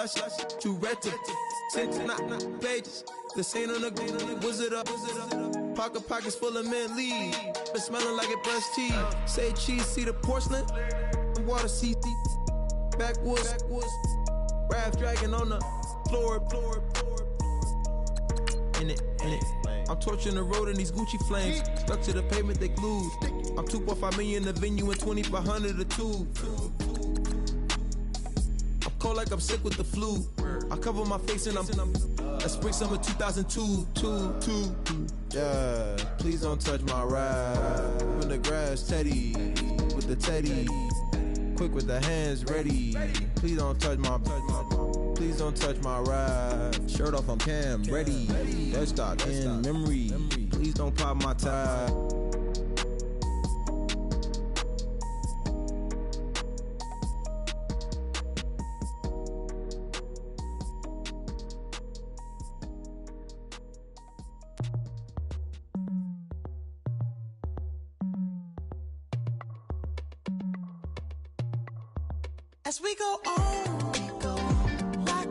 flush, too red to not pages. This ain't on the wizard up. Pockets full of mint leaves. Been smelling like it brushed teeth. Say cheese, see the porcelain. Water, see backwoods. Raft dragging on the floor. In it. I'm torching the road in these Gucci flames. Stuck to the pavement, they glued. I'm 2.5 million in the venue and 2,500 a tube. I'm cold like I'm sick with the flu. I cover my face and I'm that's spring summer 2002. Yeah, please don't touch my ride. In the grass, Teddy with the Teddy. Quick with the hands ready. Please don't touch my ride. Shirt off, I'm Cam, ready. Dead stock in memory. Please don't pop my tie. As we go on, like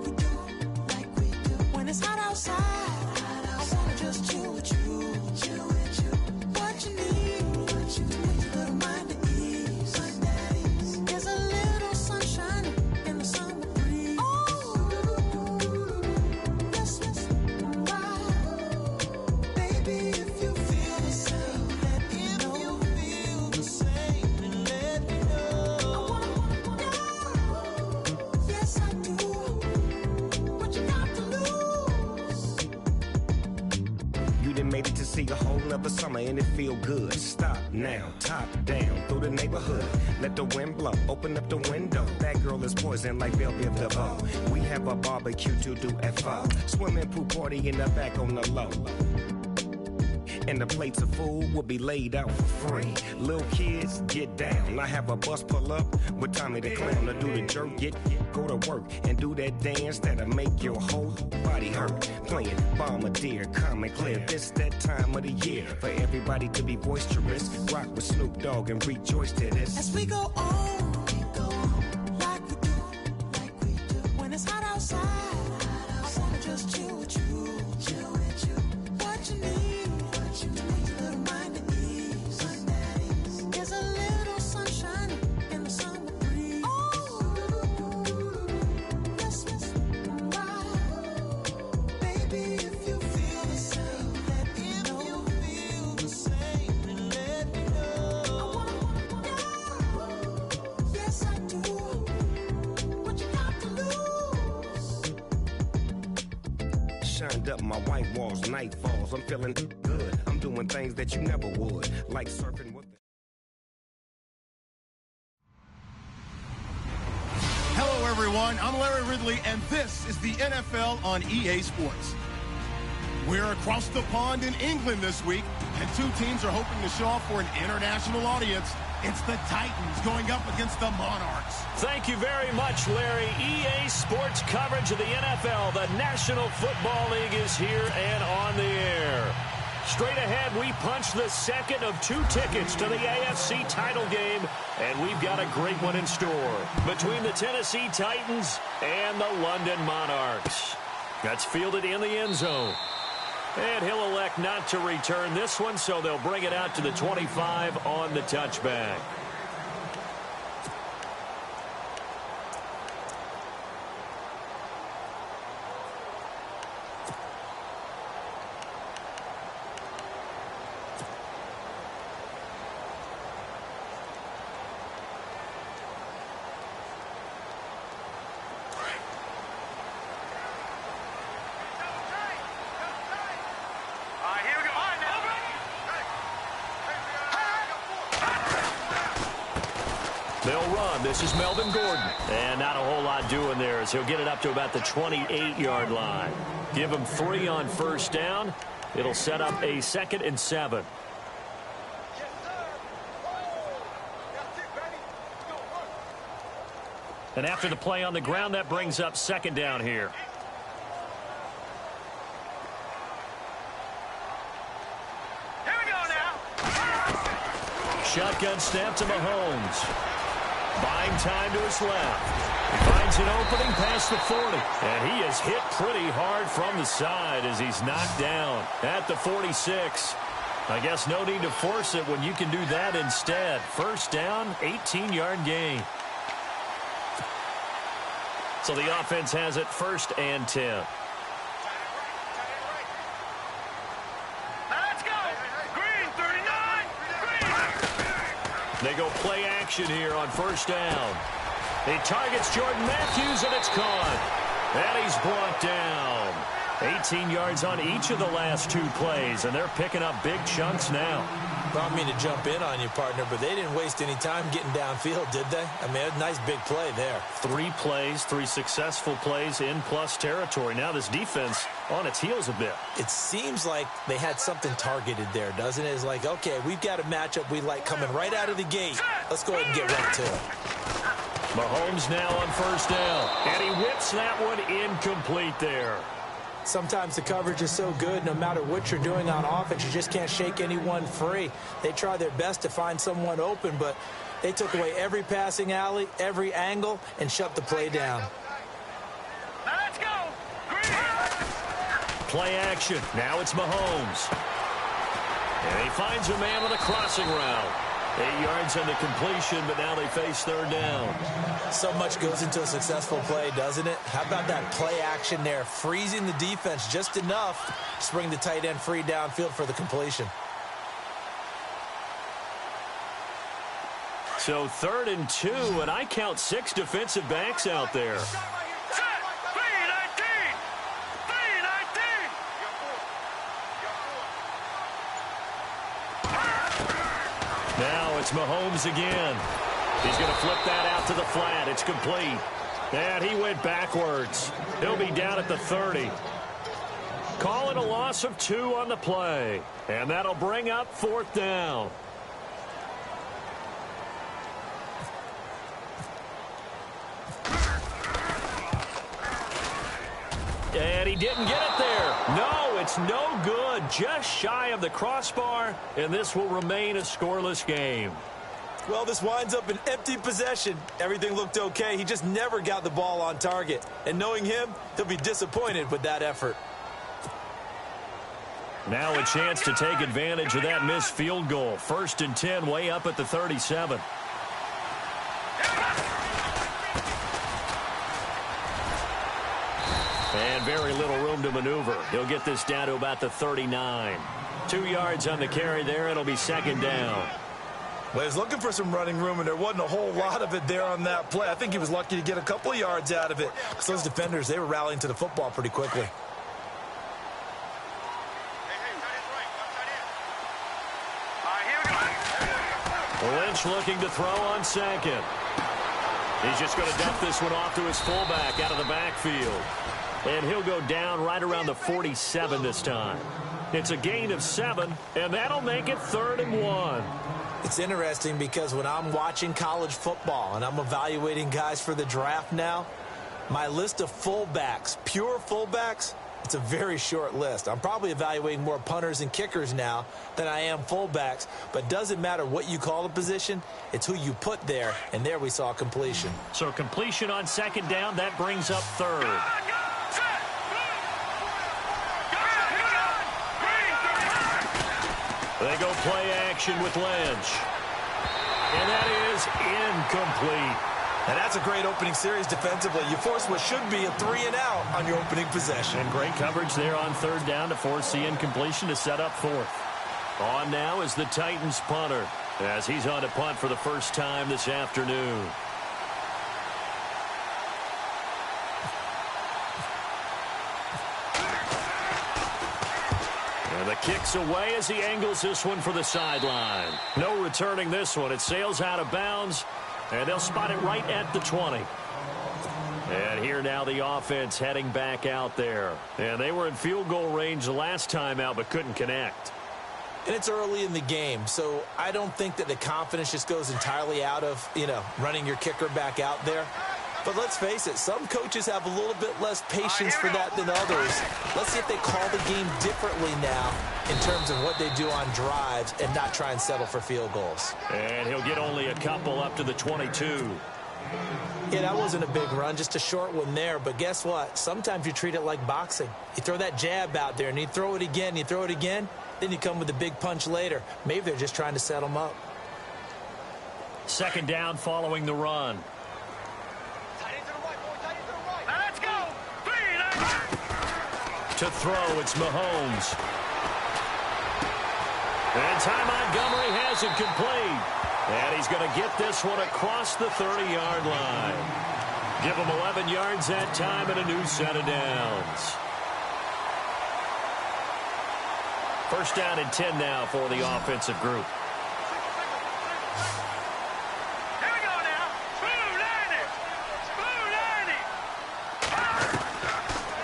we do. When it's hot outside, I wanna just chill with you. What you need, put your mind at ease. There's a little sunshine in the summer breeze. Yes, baby, if you feel the same, let me know. Made it to see a whole nother summer and it feel good. Stop now, top down through the neighborhood. Let the wind blow, open up the window. That girl is poison like Velvet DeVoe. We have a barbecue to do at 4. Swimming pool party in the back on the low. And the plates of food will be laid out for free. Little kids, get down. I have a bus pull up with Tommy the Clown to do the jerk. Go to work and do that dance that'll make your whole body hurt. Playing Bombardier, calm and clear. This that time of the year for everybody to be boisterous. Rock with Snoop Dogg and rejoice to this. As we go on, like we do. When it's hot outside, I wanna just chill with you. What you need, put your little mind at ease. There's a little sunshine in the summer breeze. Yes, baby, if you feel the same, let me know. Yes, I do. What you got to lose? Shined up my white walls, night falls. I'm feeling good. I'm doing things that you never would, like surfing with the... Hello, everyone. I'm Larry Ridley, and this is the NFL on EA Sports. We're across the pond in England this week, and two teams are hoping to show off for an international audience. It's the Titans going up against the Monarchs. Thank you very much, Larry. EA Sports coverage of the NFL. The National Football League is here and on the air. Straight ahead, we punch the second of 2 tickets to the AFC title game, and we've got a great one in store between the Tennessee Titans and the London Monarchs. That's fielded in the end zone. And he'll elect not to return this one, so they'll bring it out to the 25 on the touchback. They'll run. This is Melvin Gordon. And not a whole lot doing there as he'll get it up to about the 28-yard line. Give him 3 on first down. It'll set up a 2nd and 7. And after the play on the ground, that brings up 2nd down here. Shotgun snap to Mahomes. buying time to his left. He finds an opening past the 40, and he is hit pretty hard from the side as he's knocked down at the 46. I guess no need to force it when you can do that instead. First down, 18-yard gain. So the offense has it 1st and 10. They go play action here on 1st down. He targets Jordan Matthews, and it's caught. And he's brought down. 18 yards on each of the last 2 plays, and they're picking up big chunks now. Well, I don't mean to jump in on you, partner, but they didn't waste any time getting downfield, did they? I mean, a nice big play there. 3 plays, 3 successful plays in plus territory. Now this defense on its heels a bit. It seems like they had something targeted there, doesn't it? It's like, okay, we've got a matchup we like coming right out of the gate. Let's go ahead and get right to it. Mahomes now on 1st down, and he whips that one incomplete there. Sometimes the coverage is so good, no matter what you're doing on offense, you just can't shake anyone free. They try their best to find someone open, but they took away every passing alley, every angle, and shut the play down. Let's go! Play action. Now it's Mahomes. And he finds a man with a crossing route. 8 yards on the completion, but now they face 3rd down. So much goes into a successful play, doesn't it? How about that play action there, freezing the defense just enough to bring the tight end free downfield for the completion. So 3rd and 2, and I count 6 defensive backs out there. Now it's Mahomes again. He's going to flip that out to the flat. It's complete. And he went backwards. He'll be down at the 30. Call it a loss of 2 on the play. And that'll bring up 4th down. And he didn't get it there. No, it's no good. Just shy of the crossbar, and this will remain a scoreless game. Well, this winds up an empty possession. Everything looked okay. He just never got the ball on target. And knowing him, he'll be disappointed with that effort. Now a chance to take advantage of that missed field goal. 1st and 10, way up at the 37. And very little room to maneuver. He'll get this down to about the 39. 2 yards on the carry there. It'll be 2nd down. Well, he was looking for some running room, and there wasn't a whole lot of it there on that play. I think he was lucky to get a couple of yards out of it, because those defenders, they were rallying to the football pretty quickly. Lynch looking to throw on 2nd. He's just going to dump this one off to his fullback out of the backfield. And he'll go down right around the 47 this time. It's a gain of 7, and that'll make it 3rd and 1. It's interesting because when I'm watching college football and I'm evaluating guys for the draft now, my list of fullbacks, pure fullbacks, it's a very short list. I'm probably evaluating more punters and kickers now than I am fullbacks, but doesn't matter what you call the position, it's who you put there, and there we saw completion. So completion on 2nd down, that brings up 3rd. They go play action with Lynch. And that is incomplete. And that's a great opening series defensively. You force what should be a 3-and-out on your opening possession. And great coverage there on 3rd down to force the incompletion to set up 4th. On now is the Titans punter as he's on to punt for the first time this afternoon. And the kick's away as he angles this one for the sideline. No returning this one. It sails out of bounds. And they'll spot it right at the 20. And here now the offense heading back out there. And they were in field goal range the last time out but couldn't connect. And it's early in the game, so I don't think that the confidence just goes entirely out of, running your kicker back out there. But let's face it, some coaches have a little bit less patience for that than others. Let's see if they call the game differently now in terms of what they do on drives and not try and settle for field goals. And he'll get only a couple up to the 22. Yeah, that wasn't a big run, just a short one there. But guess what? Sometimes you treat it like boxing. You throw that jab out there, and you throw it again, you throw it again, then you come with a big punch later. Maybe they're just trying to set them up. Second down following the run. To throw, it's Mahomes. And Ty Montgomery has it complete. And he's going to get this one across the 30-yard line. Give him 11 yards that time and a new set of downs. First down and 10 now for the offensive group. Here we go now.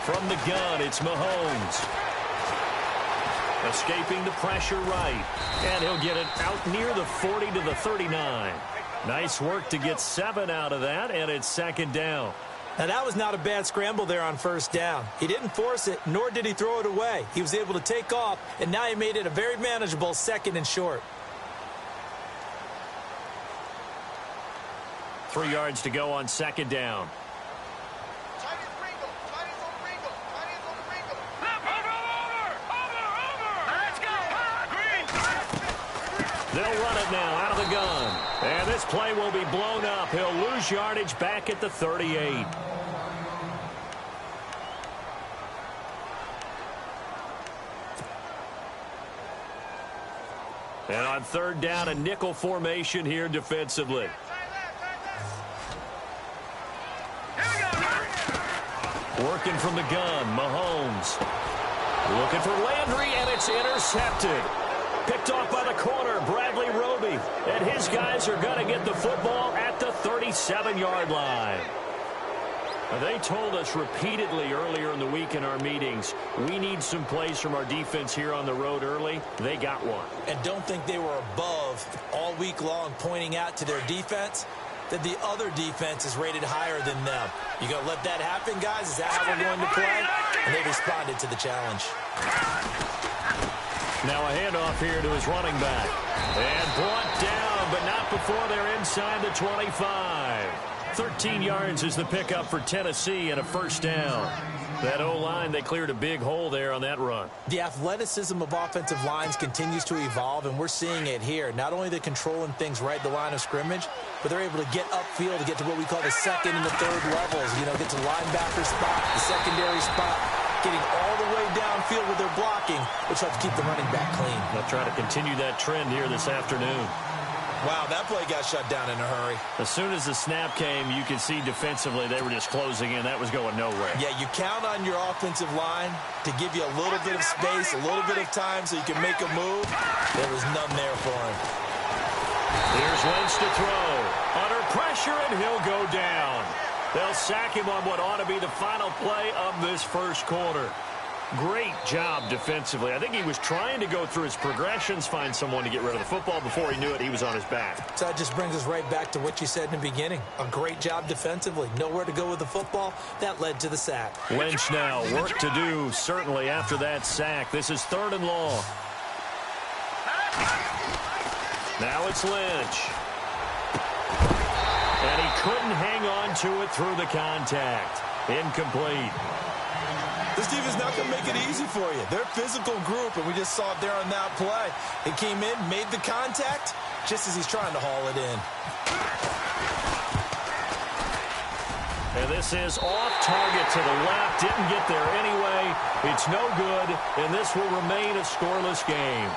From the gun, it's Mahomes. Escaping the pressure right. And he'll get it out near the 40 to the 39. Nice work to get 7 out of that, and it's second down. Now, that was not a bad scramble there on first down. He didn't force it, nor did he throw it away. He was able to take off, and now he made it a very manageable second and short. 3 yards to go on second down. They'll run it now out of the gun. And this play will be blown up. He'll lose yardage back at the 38. And on third down, a nickel formation here defensively. Working from the gun, Mahomes. Looking for Landry, and it's intercepted. Picked off by the corner, Bradley Roby. And his guys are going to get the football at the 37-yard line. They told us repeatedly earlier in the week in our meetings, we need some plays from our defense here on the road early. They got one. And don't think they were above all week long pointing out to their defense that the other defense is rated higher than them. You going to let that happen, guys? Is that how we're going to play? And they responded to the challenge. Now a handoff here to his running back. And brought down, but not before they're inside the 25. 13 yards is the pickup for Tennessee and a first down. That O-line, they cleared a big hole there on that run. The athleticism of offensive lines continues to evolve, and we're seeing it here. Not only are they controlling things right at the line of scrimmage, but they're able to get upfield to get to what we call the second and the third levels. You know, get to linebacker spot, the secondary spot, getting all the way downfield with their blocking, which helps keep the running back clean. They'll try to continue that trend here this afternoon. Wow, that play got shut down in a hurry. As soon as the snap came, you could see defensively they were just closing in. That was going nowhere. Yeah, you count on your offensive line to give you a little bit of space, a little bit of time so you can make a move. There was none there for him. Here's Wentz to throw. Under pressure, and he'll go down. They'll sack him on what ought to be the final play of this first quarter. Great job defensively. I think he was trying to go through his progressions, find someone to get rid of the football. Before he knew it, he was on his back. So that just brings us right back to what you said in the beginning. A great job defensively. Nowhere to go with the football. That led to the sack. Lynch now, work to do, certainly, after that sack. This is 3rd and long. Now it's Lynch. And he couldn't hang on to it through the contact. Incomplete. This team is not going to make it easy for you. They're a physical group, and we just saw it there on that play. He came in, made the contact, just as he's trying to haul it in. And this is off target to the left. Didn't get there anyway. It's no good, and this will remain a scoreless game.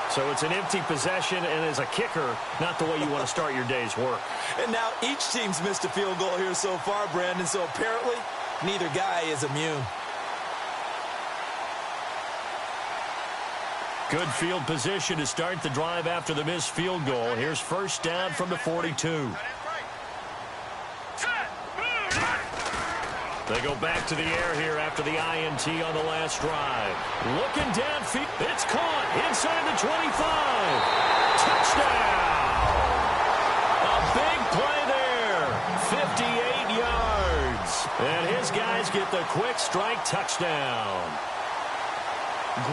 So it's an empty possession, and as a kicker, not the way you want to start your day's work. And now each team's missed a field goal here so far, Brandon, so apparently neither guy is immune. Good field position to start the drive after the missed field goal. Here's first down from the 42. They go back to the air here after the INT on the last drive. Looking downfield. It's caught inside the 25. Touchdown. A big play there. 58 yards. And his guys get the quick strike touchdown.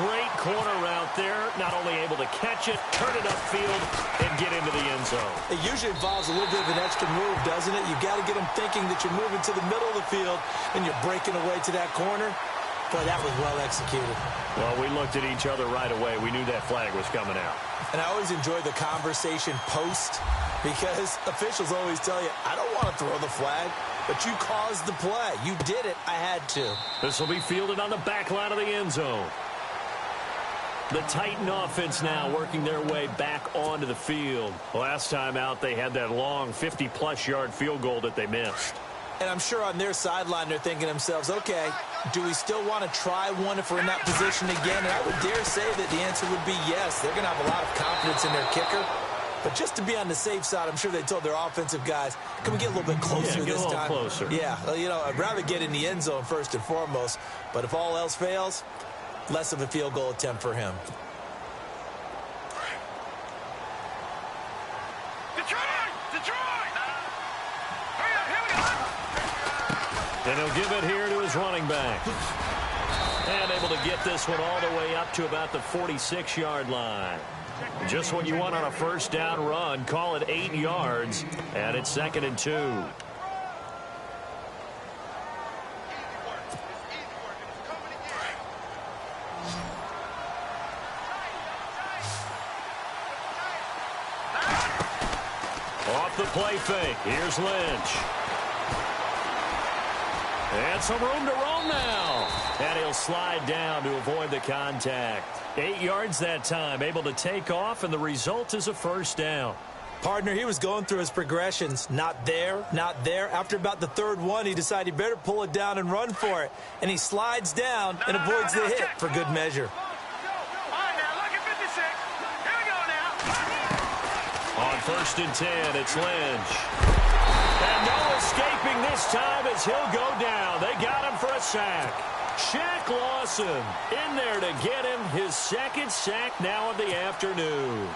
Great corner route there. Not only able to catch it, turn it upfield, and get into the end zone. It usually involves a little bit of an extra move, doesn't it? You've got to get them thinking that you're moving to the middle of the field and you're breaking away to that corner. Boy, that was well executed. Well, we looked at each other right away. We knew that flag was coming out. And I always enjoy the conversation post because officials always tell you, I don't want to throw the flag, but you caused the play. You did it. I had to. This will be fielded on the back line of the end zone. The Titan offense now working their way back onto the field. Last time out, they had that long 50-plus yard field goal that they missed. And I'm sure on their sideline, they're thinking to themselves, okay, do we still want to try one if we're in that position again? And I would dare say that the answer would be yes. They're going to have a lot of confidence in their kicker. But just to be on the safe side, I'm sure they told their offensive guys, can we get a little bit closer this time? Closer. Yeah, well, you know, I'd rather get in the end zone first and foremost. But if all else fails, less of a field goal attempt for him. And he'll give it here to his running back. And able to get this one all the way up to about the 46-yard line. Just what you want on a first down run. Call it 8 yards. And it's 2nd and 2. Off the play fake. Here's Lynch. And some room to roam now. And he'll slide down to avoid the contact. 8 yards that time. Able to take off, and the result is a first down. Partner, he was going through his progressions. Not there, not there. After about the third one, he decided he better pull it down and run for it. And he slides down and avoids the hit for good measure. On 1st and 10, it's Lynch. And no escaping this time as he'll go down. They got him for a sack. Shaq Lawson in there to get him his 2nd sack now of the afternoon.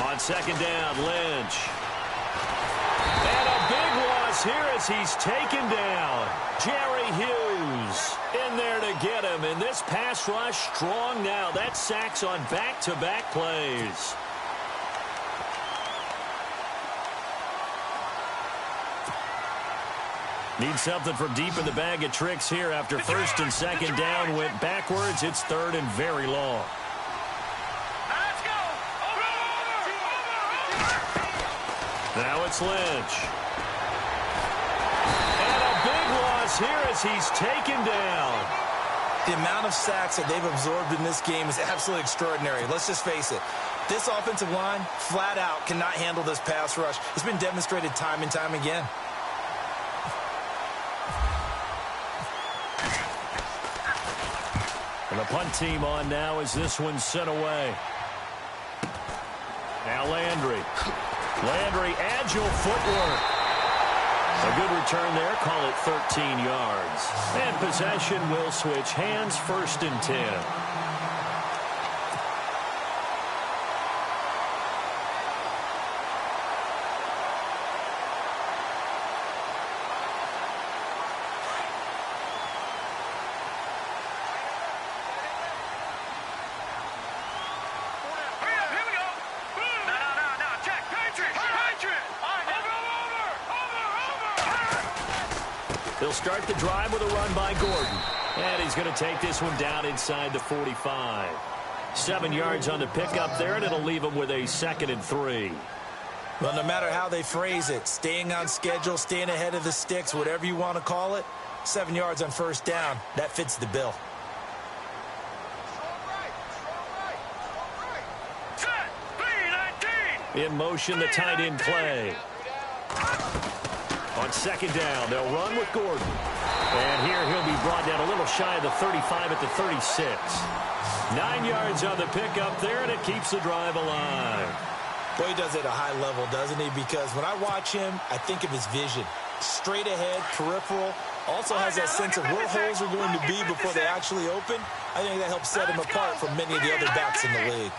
On 2nd down, Lynch. And a big loss here as he's taken down. Jerry Hughes in there to get him. And this pass rush strong now. That sacks on back-to-back plays. Need something from deep in the bag of tricks here after 1st and 2nd down went backwards. It's 3rd and very long. Now it's Lynch. And a big loss here as he's taken down. The amount of sacks that they've absorbed in this game is absolutely extraordinary. Let's just face it. This offensive line, flat out, cannot handle this pass rush. It's been demonstrated time and time again. And the punt team on now as this one's sent away. Now Landry. Landry, agile footwork. A good return there. Call it 13 yards. And possession will switch hands. 1st and 10. He'll start the drive with a run by Gordon. And he's going to take this one down inside the 45. 7 yards on the pickup there, and it'll leave him with a 2nd and 3. Well, no matter how they phrase it, staying on schedule, staying ahead of the sticks, whatever you want to call it, 7 yards on 1st down, that fits the bill. In motion, the tight end play. On 2nd down, they'll run with Gordon. And here he'll be brought down a little shy of the 35 at the 36. 9 yards on the pickup there, and it keeps the drive alive. Boy, he does it at a high level, doesn't he? Because when I watch him, I think of his vision. Straight ahead, peripheral, Also has that sense of where holes are going to be before they actually open. I think that helps set him apart from many of the other backs in the league.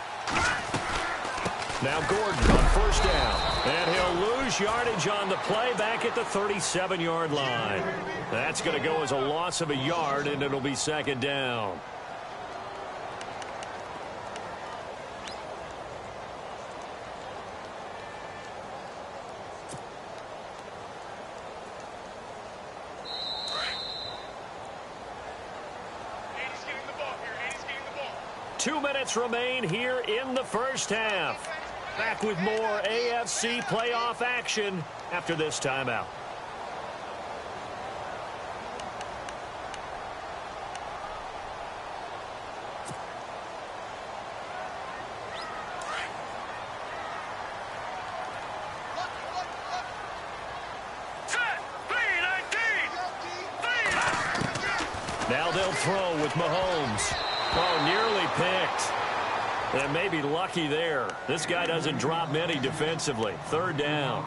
Now Gordon on first down. And he'll lose yardage on the play back at the 37-yard line. That's going to go as a loss of a yard, and it'll be second down. Two minutes remain here in the first half. Back with more AFC playoff action after this timeout. Now they'll throw with Mahomes. Oh, nearly picked. And maybe lucky there. This guy doesn't drop many defensively. Third down.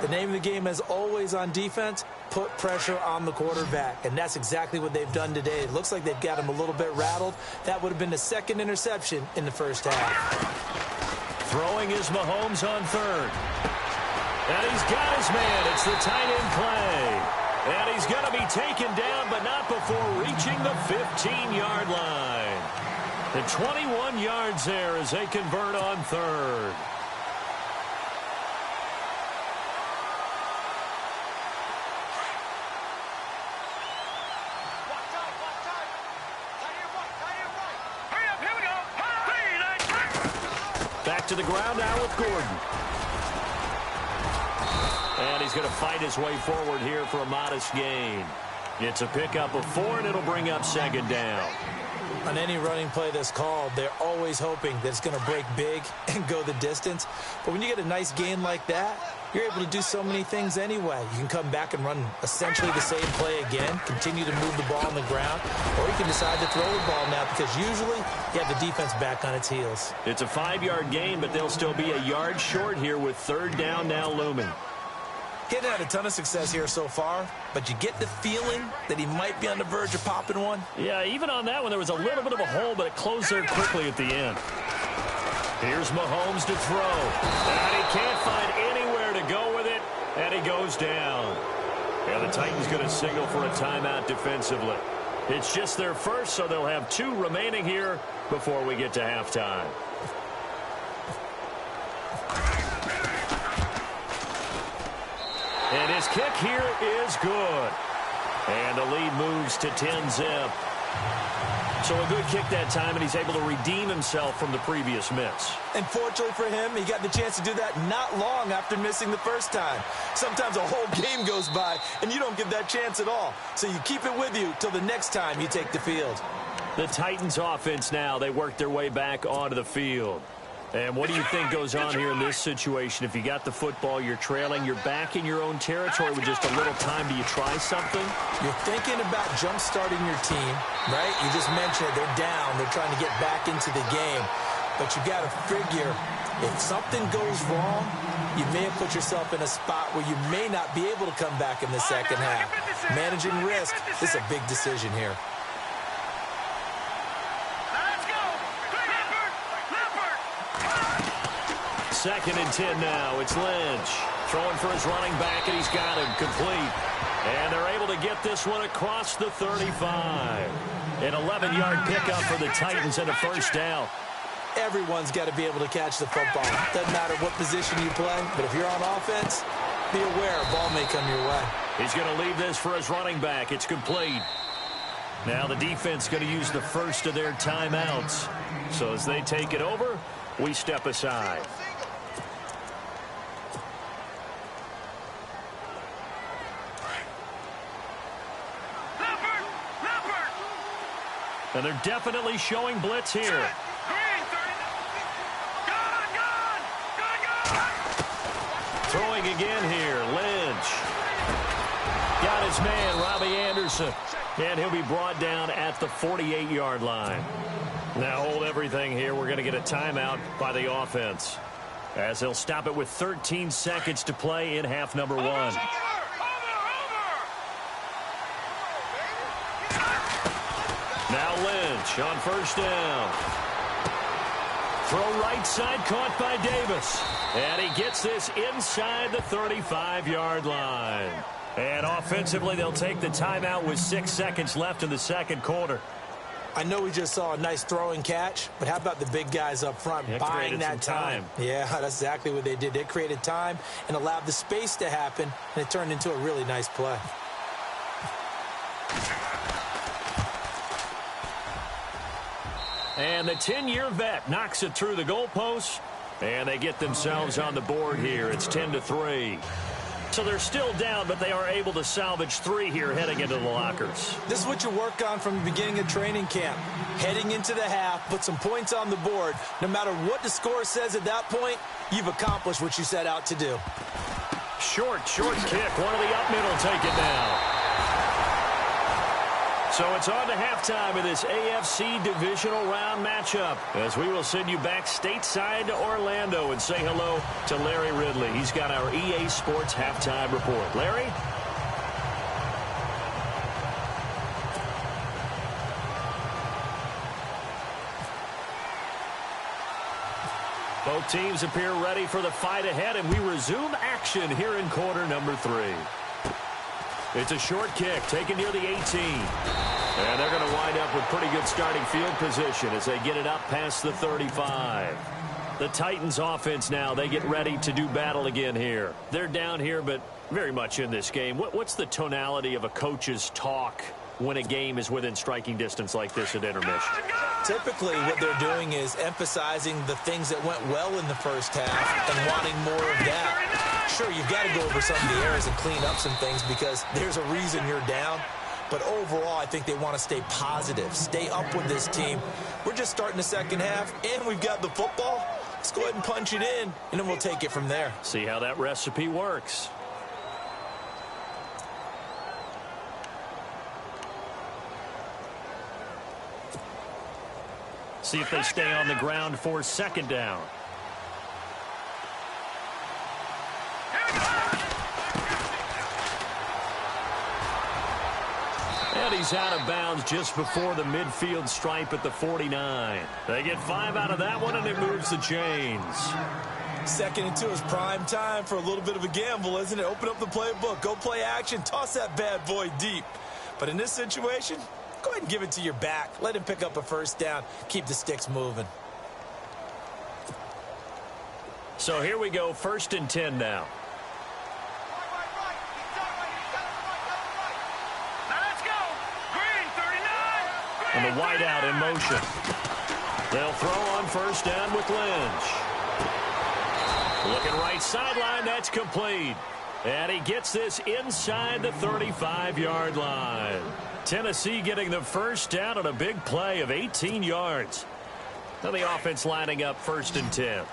The name of the game, as always on defense, put pressure on the quarterback. And that's exactly what they've done today. It looks like they've got him a little bit rattled. That would have been the second interception in the first half. Throwing is Mahomes on third. And he's got his man. It's the tight end play. And he's going to be taken down, but not before reaching the 15-yard line. And 21 yards there as they convert on third. Back to the ground now with Gordon. And he's going to fight his way forward here for a modest gain. It's a pickup of 4, and it'll bring up second down. On any running play that's called, they're always hoping that it's going to break big and go the distance. But when you get a nice gain like that, you're able to do so many things anyway. You can come back and run essentially the same play again, continue to move the ball on the ground, or you can decide to throw the ball now because usually you have the defense back on its heels. It's a 5-yard gain, but they'll still be a yard short here with third down now looming. Getting had a ton of success here so far, but you get the feeling that he might be on the verge of popping one. Yeah, even on that one, there was a little bit of a hole, but it closed there quickly at the end. Here's Mahomes to throw. And he can't find anywhere to go with it, and he goes down. And the Titans going to signal for a timeout defensively. It's just their first, so they'll have 2 remaining here before we get to halftime. And his kick here is good. And the lead moves to 10-zip. So a good kick that time, and he's able to redeem himself from the previous miss. And fortunately for him, he got the chance to do that not long after missing the first time. Sometimes a whole game goes by, and you don't get that chance at all. So you keep it with you till the next time you take the field. The Titans offense now, they work their way back onto the field. And what do you think goes on here in this situation? If you got the football, you're trailing, you're back in your own territory with just a little time. Do you try something? You're thinking about jump-starting your team, right? You just mentioned it. They're down. They're trying to get back into the game. But you got to figure, if something goes wrong, you may have put yourself in a spot where you may not be able to come back in the second half. Managing risk is a big decision here. Second and 10 now. It's Lynch throwing for his running back, and he's got him complete. And they're able to get this one across the 35. An 11-yard pickup for the Titans and a first down. Everyone's got to be able to catch the football. Doesn't matter what position you play, but if you're on offense, be aware a ball may come your way. He's going to leave this for his running back. It's complete. Now the defense going to use the first of their timeouts. So as they take it over, we step aside. And they're definitely showing blitz here. Throwing again here, Lynch. Got his man, Robbie Anderson. And he'll be brought down at the 48-yard line. Now hold everything here. We're going to get a timeout by the offense, as they'll stop it with 13 seconds to play in half number 1. Now Lynch on first down. Throw right side, caught by Davis. And he gets this inside the 35-yard line. And offensively, they'll take the timeout with 6 seconds left in the second quarter. I know we just saw a nice throwing catch, but how about the big guys up front buying that time? Yeah, that's exactly what they did. They created time and allowed the space to happen, and it turned into a really nice play. And the 10-year vet knocks it through the goalpost, and they get themselves on the board here. It's 10-3. So they're still down, but they are able to salvage 3 here heading into the lockers. This is what you work on from the beginning of training camp. Heading into the half, put some points on the board. No matter what the score says at that point, you've accomplished what you set out to do. Short kick. One of the up middle take it down. So it's on to halftime of this AFC divisional round matchup, as we will send you back stateside to Orlando and say hello to Larry Ridley. He's got our EA Sports halftime report. Larry? Both teams appear ready for the fight ahead, and we resume action here in quarter number 3. It's a short kick taken near the 18. And they're going to wind up with pretty good starting field position as they get it up past the 35. The Titans offense now, they get ready to do battle again here. They're down here, but very much in this game. What's the tonality of a coach's talk when a game is within striking distance like this at intermission? Typically, what they're doing is emphasizing the things that went well in the first half and wanting more of that. Sure, you've got to go over some of the errors and clean up some things because there's a reason you're down. But overall, I think they want to stay positive, stay up with this team. We're just starting the second half, and we've got the football. Let's go ahead and punch it in, and then we'll take it from there. See how that recipe works. See if they stay on the ground for second down. And he's out of bounds just before the midfield stripe at the 49. They get 5 out of that one, and it moves the chains. 2nd and 2 is prime time for a little bit of a gamble, isn't it? Open up the playbook, go play action, toss that bad boy deep. But in this situation, go ahead and give it to your back. Let him pick up a first down. Keep the sticks moving. So here we go, 1st and 10 now. And the wideout in motion. They'll throw on first down with Lynch. Looking right sideline, that's complete. And he gets this inside the 35-yard line. Tennessee getting the first down on a big play of 18 yards. Now the offense lining up 1st and 10.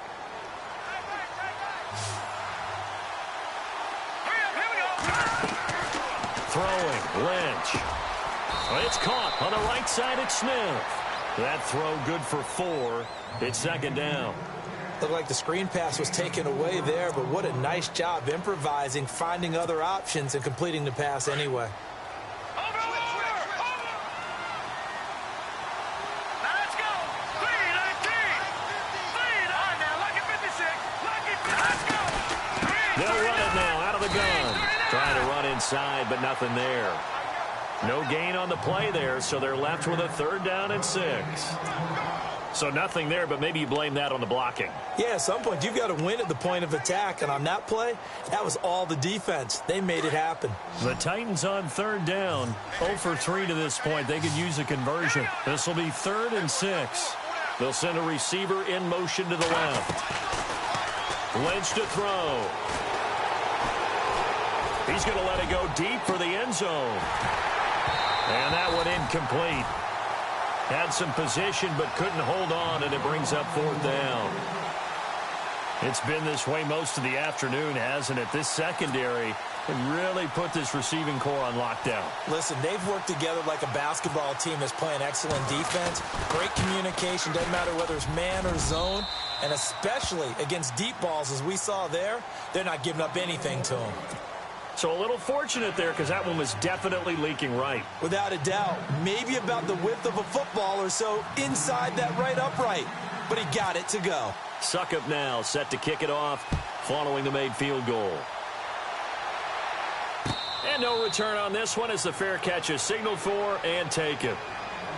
Throwing, Lynch. It's caught on the right side at Smith. That throw good for 4. It's 2nd down. Looked like the screen pass was taken away there, but what a nice job improvising, finding other options, and completing the pass anyway. They'll run it now out of the gun. Trying to run inside, but nothing there. No gain on the play there, so they're left with a 3rd down and 6. So nothing there, but maybe you blame that on the blocking. Yeah, at some point, you've got to win at the point of attack. And on that play, that was all the defense. They made it happen. The Titans on 3rd down. 0 for 3 to this point. They could use a conversion. This will be 3rd and 6. They'll send a receiver in motion to the left. Lynch to throw. He's going to let it go deep for the end zone. And that one incomplete. Had some position but couldn't hold on, and it brings up 4th down. It's been this way most of the afternoon, hasn't it? This secondary really put this receiving core on lockdown. Listen, they've worked together like a basketball team that's playing excellent defense. Great communication, doesn't matter whether it's man or zone. And especially against deep balls, as we saw there, they're not giving up anything to them. So a little fortunate there because that one was definitely leaking right. Without a doubt. Maybe about the width of a football or so inside that right upright. But he got it to go. Suckup now set to kick it off following the made field goal. And no return on this one as the fair catch is signaled for and taken.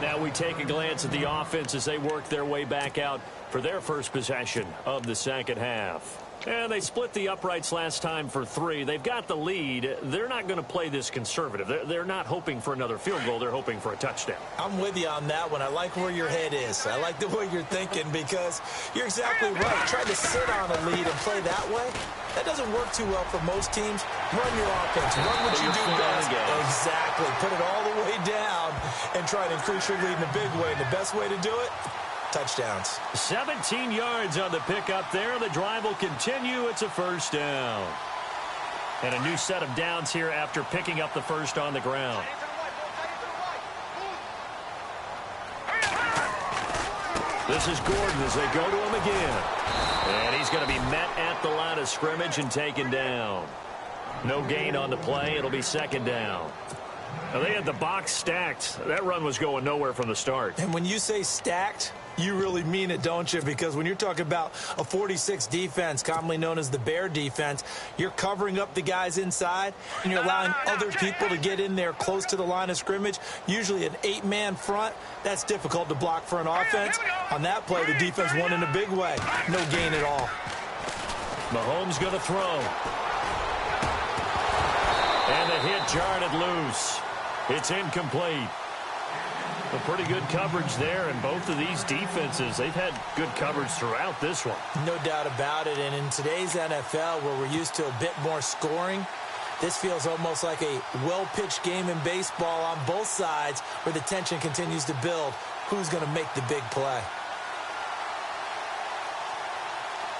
Now we take a glance at the offense as they work their way back out for their first possession of the second half. And they split the uprights last time for 3. They've got the lead. They're not going to play this conservative. They're not hoping for another field goal. They're hoping for a touchdown. I'm with you on that one. I like where your head is. I like the way you're thinking because you're exactly right. Trying to sit on a lead and play that way, that doesn't work too well for most teams. Run your offense. Run what you do best. Exactly. Put it all the way down and try to increase your lead in a big way. And the best way to do it, touchdowns. 17 yards on the pickup there. The drive will continue. It's a first down. And a new set of downs here after picking up the first on the ground. This is Gordon as they go to him again. And he's going to be met at the line of scrimmage and taken down. No gain on the play. It'll be second down. Now they had the box stacked. That run was going nowhere from the start. And when you say stacked, you really mean it, don't you? Because when you're talking about a 46 defense, commonly known as the Bear defense, you're covering up the guys inside, and you're allowing other people to get in there close to the line of scrimmage, usually an 8-man front. That's difficult to block for an offense. On that play, the defense won in a big way. No gain at all. Mahomes going to throw. And the hit jarred it loose. It's incomplete. A pretty good coverage there, and both of these defenses, they've had good coverage throughout this one. No doubt about it, and in today's NFL, where we're used to a bit more scoring, this feels almost like a well-pitched game in baseball on both sides where the tension continues to build. Who's going to make the big play?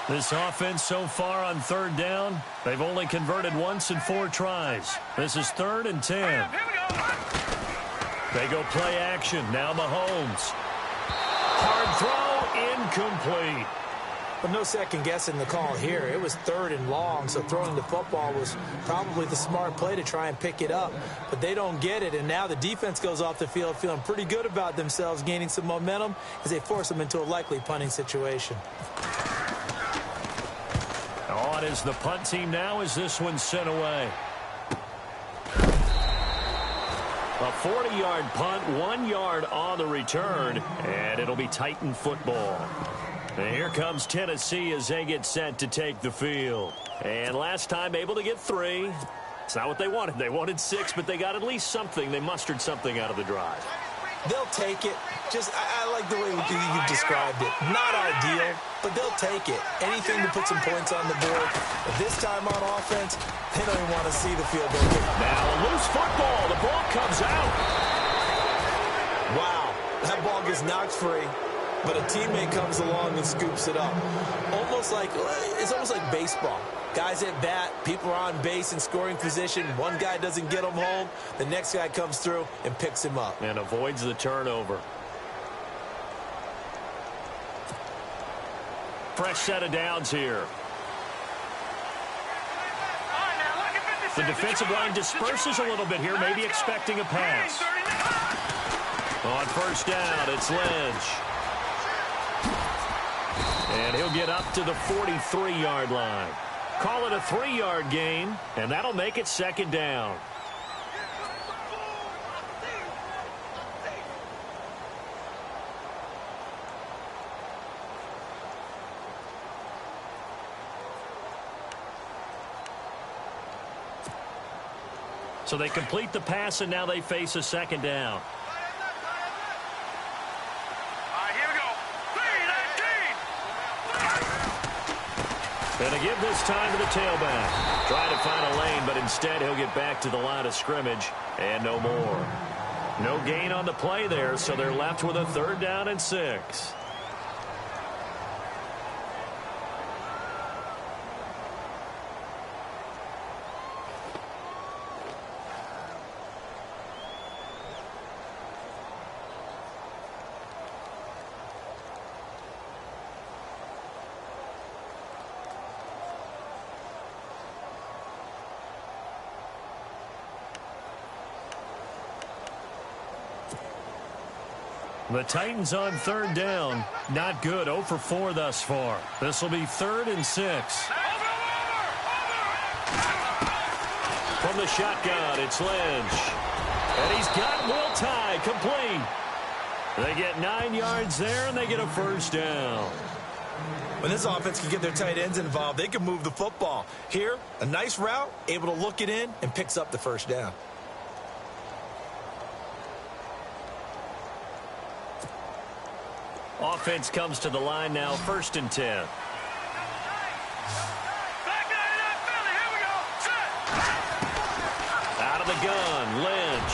This offense so far on third down, they've only converted once in 4 tries. This is 3rd and 10. They go play action. Now Mahomes. Hard throw, incomplete. But no second guessing the call here. It was 3rd and long, so throwing the football was probably the smart play to try and pick it up. But they don't get it, and now the defense goes off the field feeling pretty good about themselves, gaining some momentum as they force them into a likely punting situation. On is the punt team now as this one's sent away. A 40-yard punt, 1 yard on the return, and it'll be Titan football. And here comes Tennessee as they get set to take the field. And last time able to get 3. It's not what they wanted. They wanted 6, but they got at least something. They mustered something out of the drive. They'll take it. I like the way you described it. Not ideal, but they'll take it. Anything to put some points on the board. But this time on offense, they don't even want to see the field goal kick. Now a loose football. The ball comes out. Wow, that ball gets knocked free, but a teammate comes along and scoops it up. It's almost like baseball. Guys at bat, people are on base in scoring position. One guy doesn't get him home. The next guy comes through and picks him up. And avoids the turnover. Fresh set of downs here. The defensive line disperses a little bit here, maybe expecting a pass. On first down, it's Lynch. And he'll get up to the 43-yard line. Call it a 3-yard gain, and that'll make it second down. So they complete the pass, and now they face a second down. And a give this time to the tailback. Trying to find a lane, but instead he'll get back to the line of scrimmage and no more. No gain on the play there, so they're left with a 3rd down and 6. The Titans on third down. Not good. 0 for 4 thus far. This will be 3rd and 6. From the shotgun, it's Lynch. And he's got Will Tye complete. They get 9 yards there, and they get a first down. When this offense can get their tight ends involved, they can move the football. Here, a nice route, able to look it in, and picks up the first down. Offense comes to the line now, 1st and 10. Out of the gun, Lynch.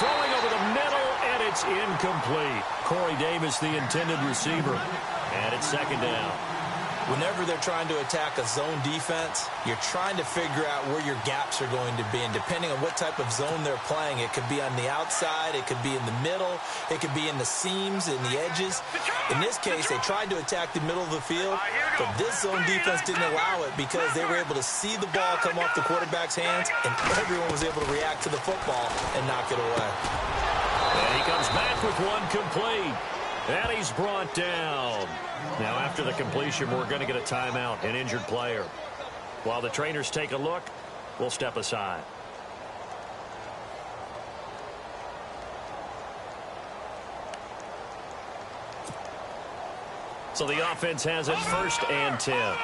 Throwing over the middle, and it's incomplete. Corey Davis, the intended receiver. And it's 2nd down. Whenever they're trying to attack a zone defense, you're trying to figure out where your gaps are going to be. And depending on what type of zone they're playing, it could be on the outside, it could be in the middle, it could be in the seams, in the edges. In this case, they tried to attack the middle of the field, but this zone defense didn't allow it because they were able to see the ball come off the quarterback's hands, and everyone was able to react to the football and knock it away. And he comes back with one complete. And he's brought down. Now, after the completion, we're going to get a timeout, an injured player. While the trainers take a look, we'll step aside. So the offense has it 1st and 10.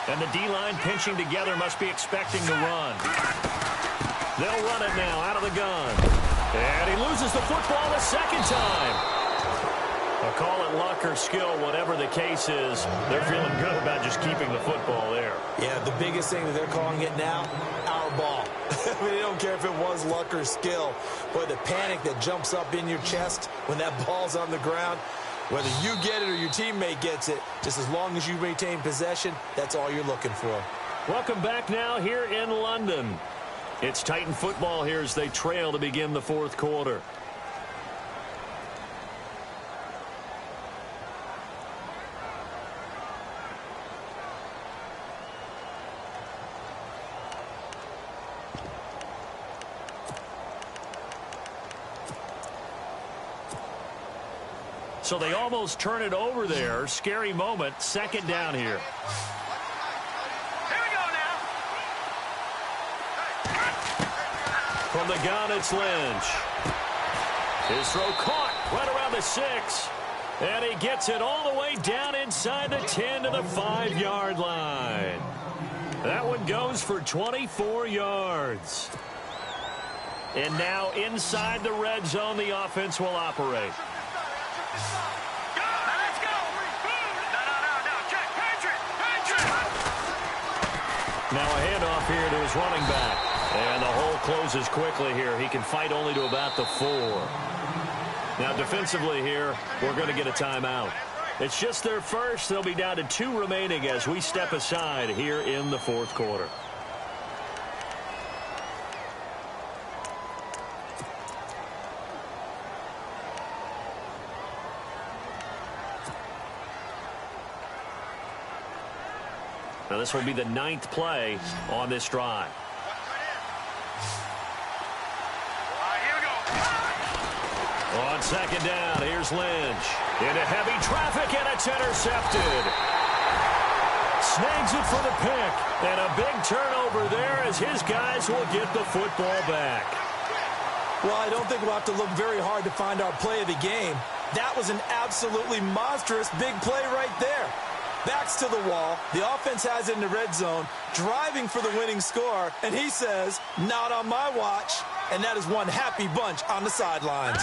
And the D-line pinching together must be expecting to run. They'll run it now out of the gun. And he loses the football a 2nd time. I'll call it luck or skill, whatever the case is. They're feeling good about just keeping the football there. Yeah, the biggest thing that they're calling it now, our ball. I mean, they don't care if it was luck or skill. Boy, the panic that jumps up in your chest when that ball's on the ground, whether you get it or your teammate gets it, just as long as you maintain possession, that's all you're looking for. Welcome back now here in London. It's Titan football here as they trail to begin the 4th quarter. So they almost turn it over there. Scary moment. 2nd down here. From the gun, it's Lynch. His throw caught right around the 6. And he gets it all the way down inside the 10 to the 5-yard line. That one goes for 24 yards. And now inside the red zone, the offense will operate. Now a handoff here to his running back. And the hole closes quickly here. He can fight only to about the 4. Now defensively here, we're going to get a timeout. It's just their first. They'll be down to 2 remaining as we step aside here in the 4th quarter. Now this will be the 9th play on this drive. On 2nd down, here's Lynch. Into heavy traffic, and it's intercepted. Snags it for the pick. And a big turnover there as his guys will get the football back. Well, I don't think we'll have to look very hard to find our play of the game. That was an absolutely monstrous big play right there. Backs to the wall. The offense has it in the red zone, driving for the winning score, and he says, not on my watch. And that is one happy bunch on the sidelines.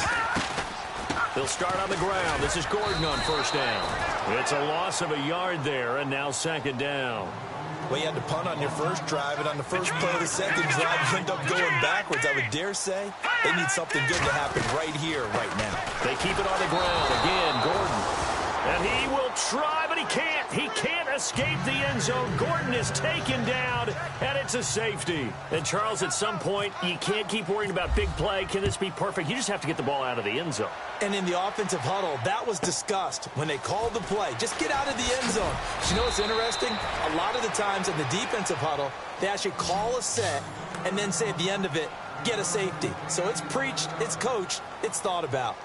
They'll start on the ground. This is Gordon on 1st down. It's a loss of a yard there, and now 2nd down. Well, you had to punt on your first drive, and on the first play of the second drive, you end up going backwards. I would dare say they need something good to happen right here, right now. They keep it on the ground. Again, Gordon. And he will try, but he can't. He can't escape the end zone. Gordon is taken down, and it's a safety. And, Charles, at some point, you can't keep worrying about big play. Can this be perfect? You just have to get the ball out of the end zone. And in the offensive huddle, that was discussed when they called the play. Just get out of the end zone. But you know what's interesting? A lot of the times in the defensive huddle, they actually call a set and then say at the end of it, get a safety. So it's preached, it's coached, it's thought about.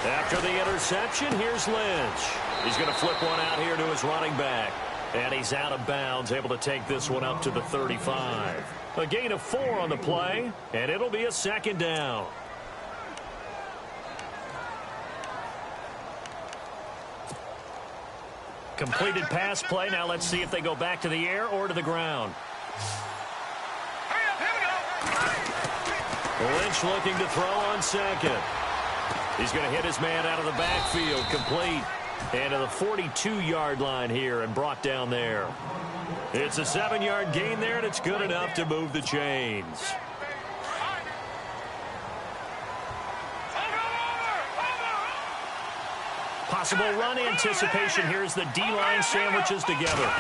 After the interception, here's Lynch. He's going to flip one out here to his running back. And he's out of bounds, able to take this one up to the 35. A gain of 4 on the play, and it'll be a second down. Completed pass play. Now let's see if they go back to the air or to the ground. Lynch looking to throw on second. He's going to hit his man out of the backfield, complete. And to the 42-yard line here and brought down there. It's a 7-yard gain there, and it's good enough to move the chains. Possible run anticipation. Here's the D-line sandwiches together.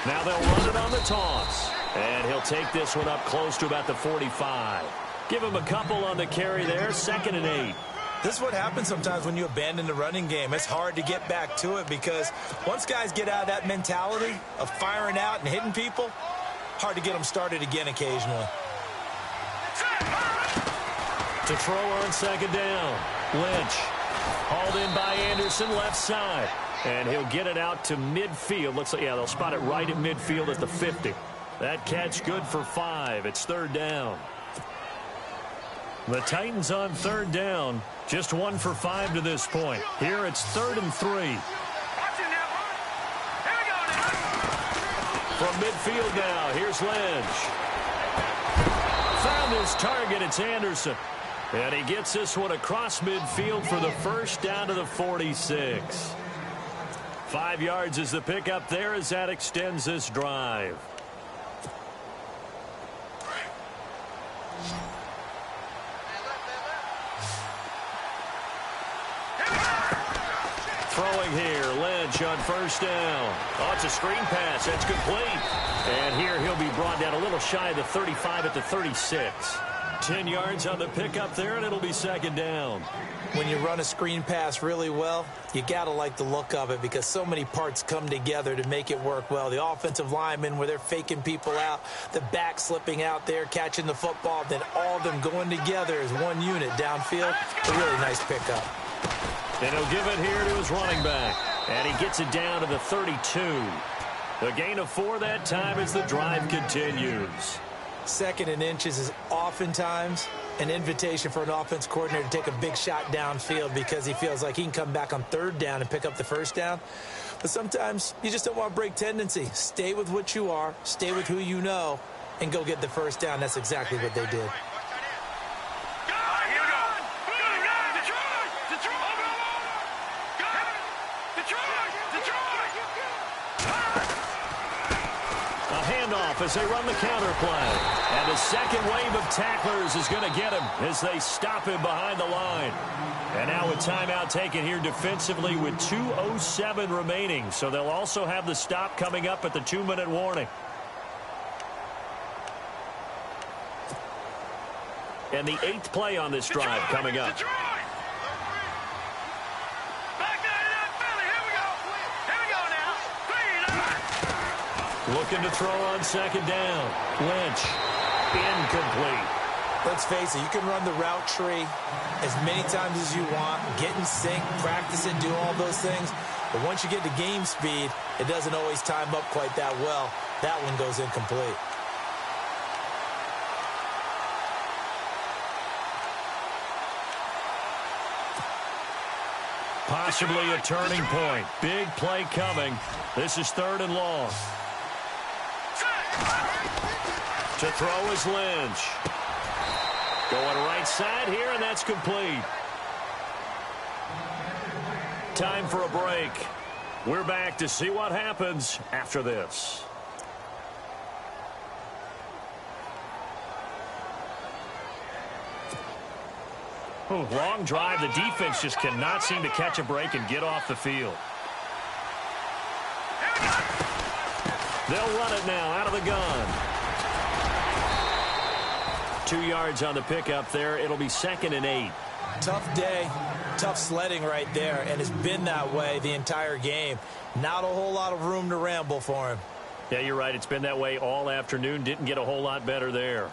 Now they'll run it on the toss. And he'll take this one up close to about the 45. Give him a couple on the carry there, 2nd and 8. This is what happens sometimes when you abandon the running game. It's hard to get back to it because once guys get out of that mentality of firing out and hitting people, hard to get them started again occasionally. To throw on 2nd down, Lynch. Hauled in by Anderson, left side. And he'll get it out to midfield. Looks like, yeah, they'll spot it right at midfield at the 50. That catch good for 5. It's 3rd down. The Titans on 3rd down. Just 1 for 5 to this point. Here it's 3rd and 3. From midfield now, here's Lynch. Found his target, it's Anderson. And he gets this one across midfield for the first down to the 46. 5 yards is the pickup there as that extends this drive. Throwing here, Lynch on 1st down. Oh, it's a screen pass. That's complete. And here he'll be brought down a little shy of the 35 at the 36. 10 yards on the pickup there, and it'll be 2nd down. When you run a screen pass really well, you got to like the look of it because so many parts come together to make it work well. The offensive linemen where they're faking people out, the back slipping out there, catching the football, then all of them going together as one unit downfield. A really nice pickup. And he'll give it here to his running back. And he gets it down to the 32. A gain of 4 that time as the drive continues. 2nd and inches is oftentimes an invitation for an offense coordinator to take a big shot downfield because he feels like he can come back on 3rd down and pick up the 1st down. But sometimes you just don't want to break tendency. Stay with what you are, stay with who you know, and go get the 1st down. That's exactly what they did. As they run the counter play. And a second wave of tacklers is going to get him as they stop him behind the line. And now a timeout taken here defensively with 2:07 remaining. So they'll also have the stop coming up at the 2-minute warning. And the 8th play on this drive coming up. Looking to throw on 2nd down. Lynch. Incomplete. Let's face it, you can run the route tree as many times as you want, get in sync, practice it, do all those things. But once you get to game speed, it doesn't always time up quite that well. That one goes incomplete. Possibly a turning point. Big play coming. This is 3rd and long. To throw is Lynch. Going right side here, and that's complete. Time for a break. We're back to see what happens after this. Ooh, long drive. The defense just cannot seem to catch a break and get off the field. They'll run it now out of the gun. 2 yards on the pickup there. It'll be 2nd and 8. Tough day, tough sledding right there, and it's been that way the entire game. Not a whole lot of room to ramble for him. Yeah, you're right. It's been that way all afternoon. Didn't get a whole lot better there.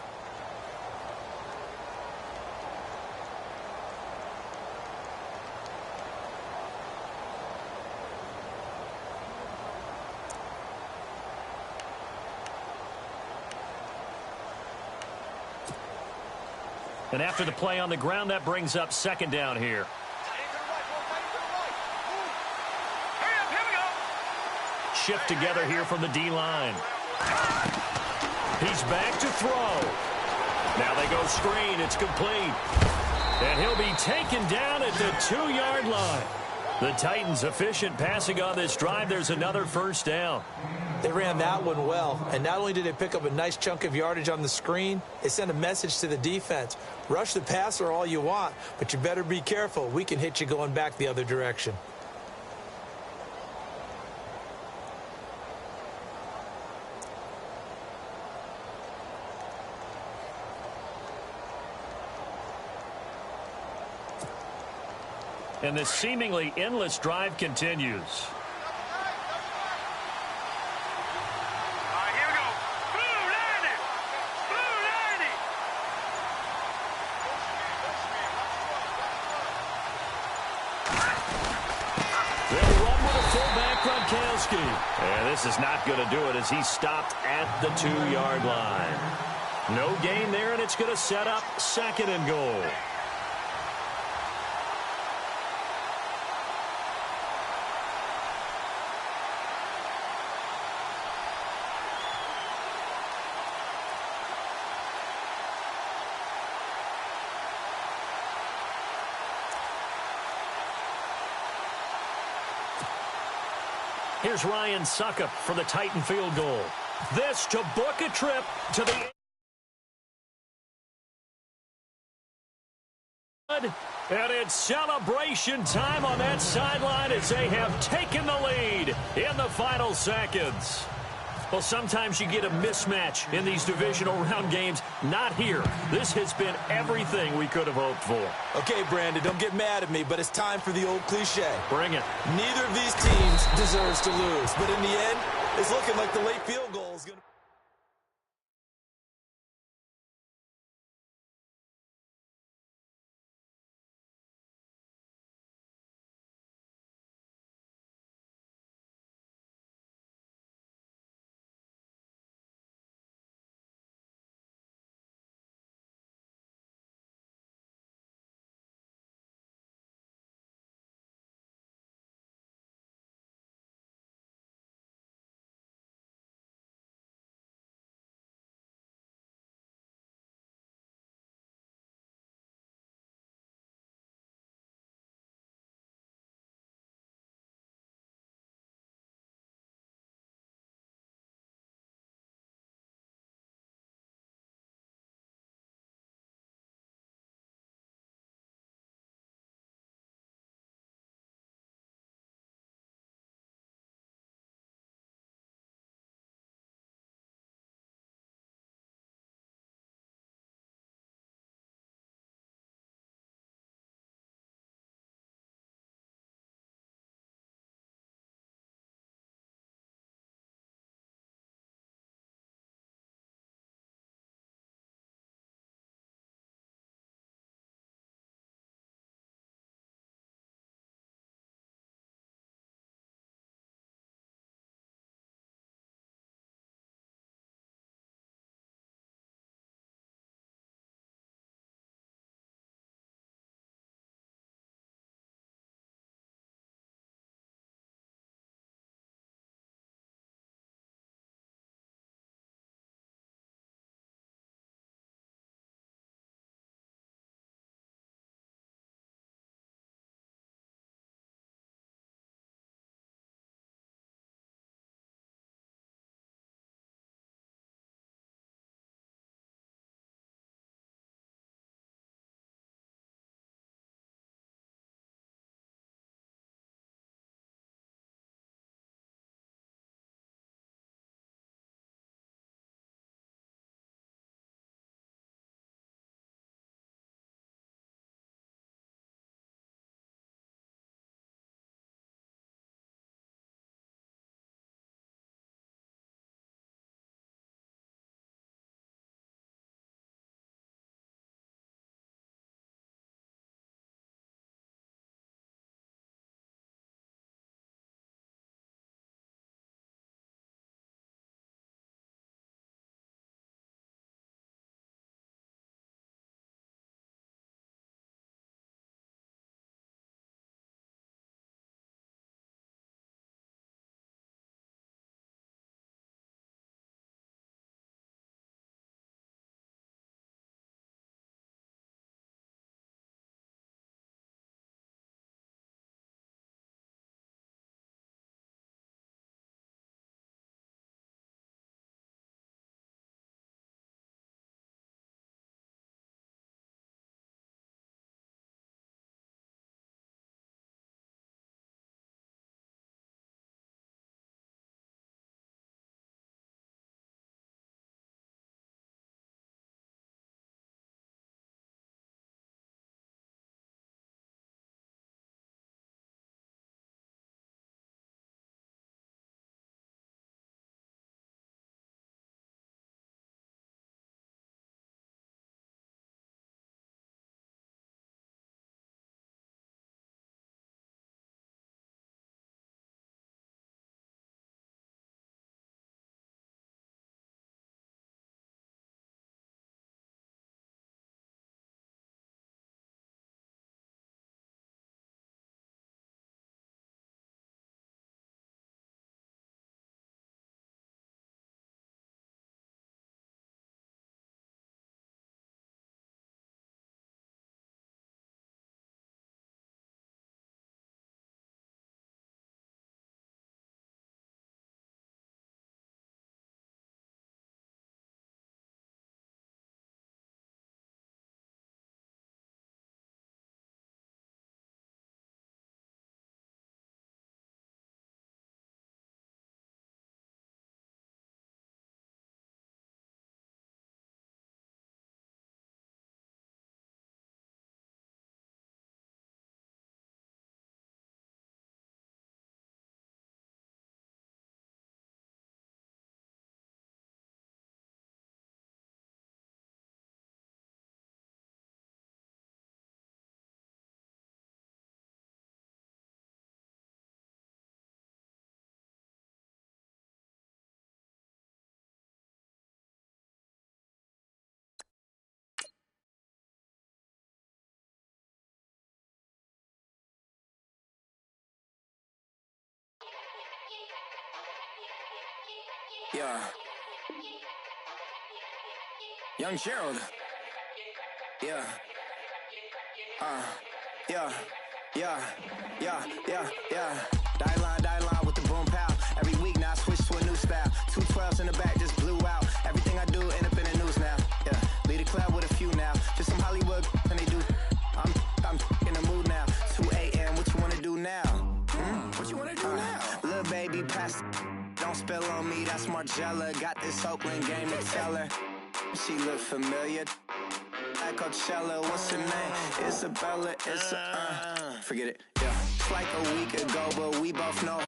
And after the play on the ground, that brings up 2nd down here. Shift together here from the D-line. He's back to throw. Now they go screen. It's complete. And he'll be taken down at the 2-yard line. The Titans efficient passing on this drive. There's another 1st down. They ran that one well, and not only did they pick up a nice chunk of yardage on the screen, they sent a message to the defense. Rush the passer all you want, but you better be careful. We can hit you going back the other direction. And this seemingly endless drive continues. And this is not going to do it as he's stopped at the 2-yard line. No gain there, and it's going to set up 2nd and goal. Here's Ryan Suckup for the Titan field goal. This to book a trip to the... And it's celebration time on that sideline as they have taken the lead in the final seconds. Well, sometimes you get a mismatch in these divisional round games. Not here. This has been everything we could have hoped for. Okay, Brandon, don't get mad at me, but it's time for the old cliche. Bring it. Neither of these teams deserves to lose, but in the end, it's looking like the late field goal is going to... Yeah. Young Gerald. Yeah. Yeah. Die line with the boom pow. Every week now I switch to a new style. 212s in the back just blew out. Everything I do end up in the news now. Yeah. Lead a club with a few now. Just some Hollywood and they do. I'm in the mood now. 2 a.m. What you wanna do now? What you wanna do now? Little baby pass. Don't spill on me. That's Margella. Got this Oakland game to tell her. She look familiar. Like Coachella, what's her name? Isabella, forget it, yeah. It's like a week ago, but we both know